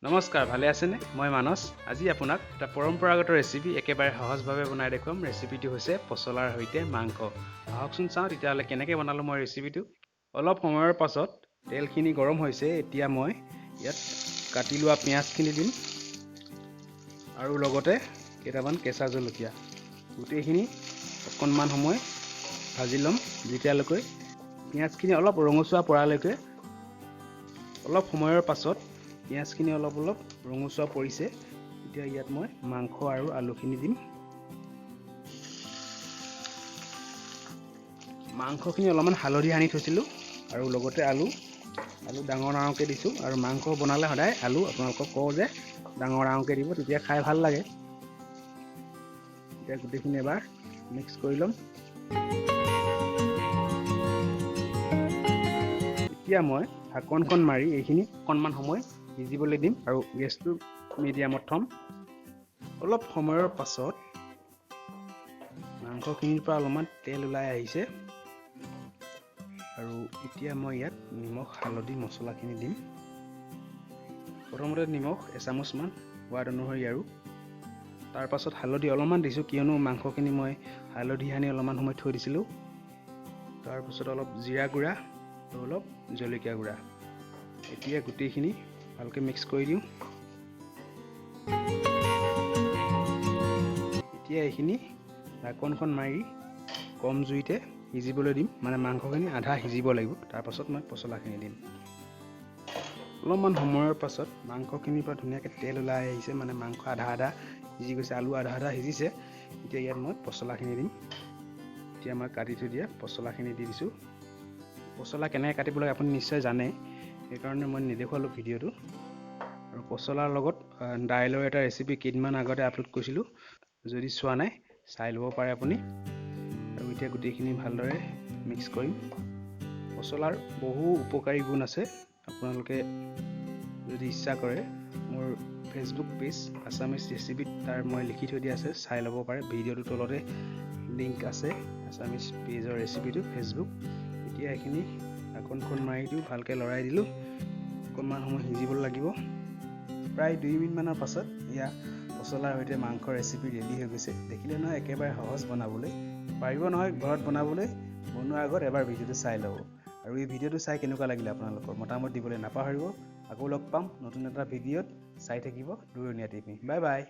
নমস্কাৰ, ভালে আছেনে? মই মানস। আজি আপোনাক এটা পৰম্পৰাগত ৰেচিপি একেবাৰে সহজভাৱে বনাই দেখুৱাম। ৰেচিপিটো হৈছে পচলাৰ সৈতে মাংস। আহকচোন চাওঁ তেতিয়াহ'লে কেনেকৈ বনালোঁ মই ৰেচিপিটো। অলপ সময়ৰ পাছত তেলখিনি গৰম হৈছে। এতিয়া মই ইয়াত কাটি লোৱা পিঁয়াজখিনি দিম আৰু লগতে কেইটামান কেঁচা জলকীয়া। গোটেইখিনি অকণমান সময় ভাজি ল'ম, যেতিয়ালৈকে পিঁয়াজখিনি অলপ ৰঙচুৱা পৰালৈকে। অলপ সময়ৰ পাছত পিঁয়াজখিনি অলপ ৰঙচুৱা পৰিছে। এতিয়া ইয়াত মই মাংস আৰু আলুখিনি দিম। মাংসখিনি অলপমান হালধি সানি থৈছিলোঁ আৰু লগতে আলু ডাঙৰ ডাঙৰকৈ দিছোঁ। আৰু মাংস বনালে সদায় আলু আপোনালোকক কওঁ যে ডাঙৰ ডাঙৰকৈ দিব, তেতিয়া খাই ভাল লাগে। এতিয়া গোটেইখিনি এবাৰ মিক্স কৰি ল'ম। এতিয়া মই ঢাকনখন মাৰি এইখিনি অকণমান সময় সিজিবলৈ দিম আৰু গেছটো মিডিয়ামত থ'ম। অলপ সময়ৰ পাছত মাংসখিনিৰ পৰা অলপমান তেল ওলাই আহিছে আৰু এতিয়া মই ইয়াত নিমখ, হালধি, মছলাখিনি দিম। প্ৰথমতে নিমখ এচামুচমান সোৱাদ অনুসৰি, আৰু তাৰ পাছত হালধি অলপমান দিছোঁ, কিয়নো মাংসখিনি মই হালধি সানি অলপমান সময় থৈ দিছিলোঁ। তাৰপিছত অলপ জিৰা গুড়া আৰু অলপ জলকীয়া গুড়া। এতিয়া গোটেইখিনি ভালকৈ মিক্স কৰি দিওঁ। এতিয়া এইখিনি ঢাকনখন মাৰি কম জুইতে সিজিবলৈ দিম, মানে মাংসখিনি আধা সিজিব লাগিব। তাৰপাছত মই পচলাখিনি দিম। অলপমান সময়ৰ পাছত মাংসখিনিৰ পৰা ধুনীয়াকৈ তেল ওলাই আহিছে, মানে মাংস আধা আধা সিজি গৈছে, আলু আধা আধা সিজিছে। এতিয়া ইয়াত মই পচলাখিনি দিম। এতিয়া মই কাটি থৈ দিয়া পচলাখিনি দি দিছোঁ। পচলা কেনেকৈ কাটিব লাগে আপুনি নিশ্চয় জানে, সেইকাৰণে মই নেদেখুৱালোঁ ভিডিঅ'টো। আৰু পচলাৰ লগত দাইলৰ এটা ৰেচিপি কেইদিনমান আগতে আপলোড কৰিছিলোঁ, যদি চোৱা নাই চাই ল'ব পাৰে আপুনি। আৰু এতিয়া গোটেইখিনি ভালদৰে মিক্স কৰিম। পচলাৰ বহু উপকাৰী গুণ আছে। আপোনালোকে যদি ইচ্ছা কৰে, মোৰ ফেচবুক পেজ আছামিজ ৰেচিপিত তাৰ মই লিখি থৈ দিয়া আছে, চাই ল'ব পাৰে। ভিডিঅ'টোৰ তলতে লিংক আছে আছামিজ পেজৰ ৰেচিপিটো ফেচবুক। এতিয়া এইখিনি ঢাকনখন মাৰি দিওঁ, ভালকৈ লৰাই দিলোঁ। অকণমান সময় সিজিব লাগিব। প্ৰায় 2 মিনিটমানৰ পাছত এয়া পচলাৰ সৈতে মাংস ৰেচিপি ৰেডি হৈ গৈছে। দেখিলে নহয় একেবাৰে সহজ বনাবলৈ। পাৰিব নহয় ঘৰত বনাবলৈ, বনোৱাৰ আগত এবাৰ ভিডিঅ'টো চাই ল'ব। আৰু এই ভিডিঅ'টো চাই কেনেকুৱা লাগিলে আপোনালোকৰ মতামত দিবলৈ নাপাহৰিব। আকৌ লগ পাম নতুন এটা ভিডিঅ'ত। চাই থাকিব দুৰণীয়া টিভি। Bye bye.